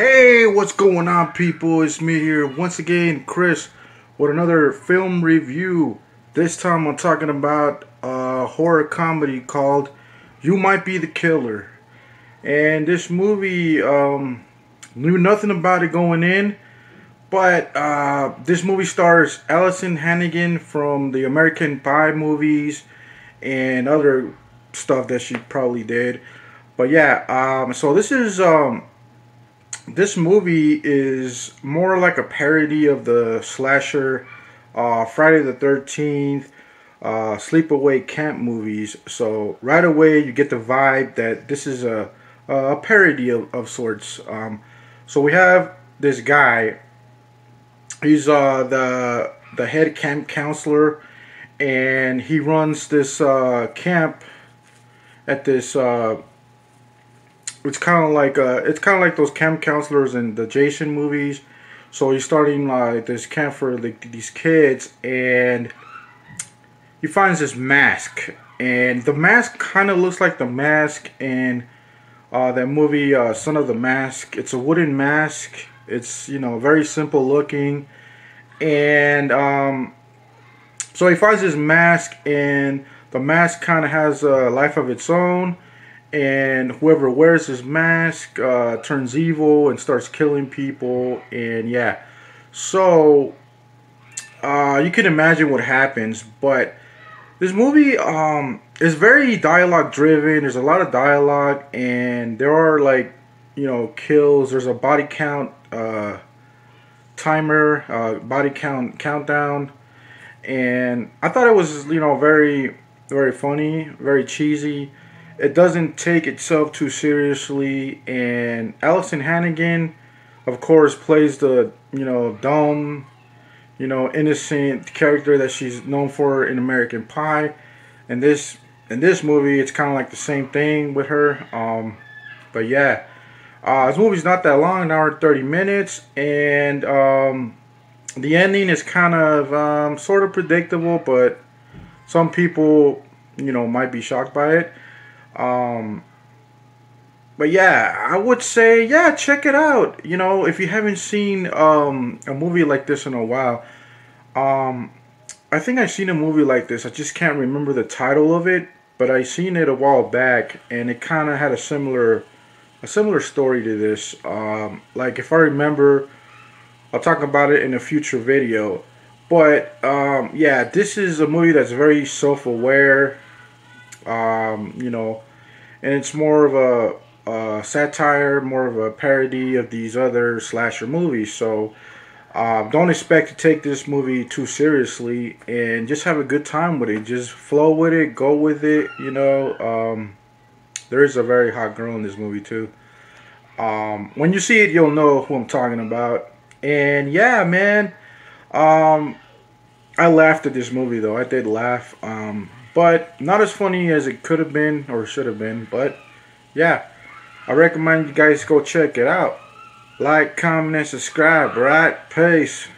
Hey, what's going on, people? It's me here once again, Chris, with another film review. This time I'm talking about a horror comedy called You Might Be the Killer. And this movie, knew nothing about it going in, but this movie stars Allison Hannigan from the American Pie movies and other stuff that she probably did. But yeah, so this movie is more like a parody of the slasher Friday the 13th, Sleepaway Camp movies. So right away you get the vibe that this is a parody of sorts. So we have this guy. He's the head camp counselor, and he runs this camp at this it's kind of like those camp counselors in the Jason movies. So he's starting like this camp for these kids, and he finds this mask, and the mask kind of looks like the mask in that movie Son of the Mask. It's a wooden mask. It's very simple looking, and so he finds this mask, and the mask kind of has a life of its own. And whoever wears this mask turns evil and starts killing people. And yeah, so you can imagine what happens. But this movie is very dialogue driven. There's a lot of dialogue, and there are kills. There's a body count timer, body count countdown, and I thought it was very very funny, very cheesy. It doesn't take itself too seriously, and Allison Hannigan, of course, plays the dumb, innocent character that she's known for in American Pie. And in this movie, it's kind of like the same thing with her. But yeah, this movie's not that long, an hour and 30 minutes, and the ending is kind of sort of predictable, but some people might be shocked by it. But yeah, I would say, yeah, check it out. If you haven't seen a movie like this in a while, I think I've seen a movie like this. I just can't remember the title of it, but I seen it a while back, and it kind of had a similar story to this. Like if I remember, I'll talk about it in a future video. But yeah, this is a movie that's very self-aware. And it's more of a satire, more of a parody of these other slasher movies. So don't expect to take this movie too seriously, and just have a good time with it. Just flow with it, go with it. There is a very hot girl in this movie too. When you see it, you'll know who I'm talking about. And yeah, man, I laughed at this movie though. I did laugh. But not as funny as it could have been or should have been. But yeah, I recommend you guys go check it out. Like, comment, and subscribe. Right? Peace.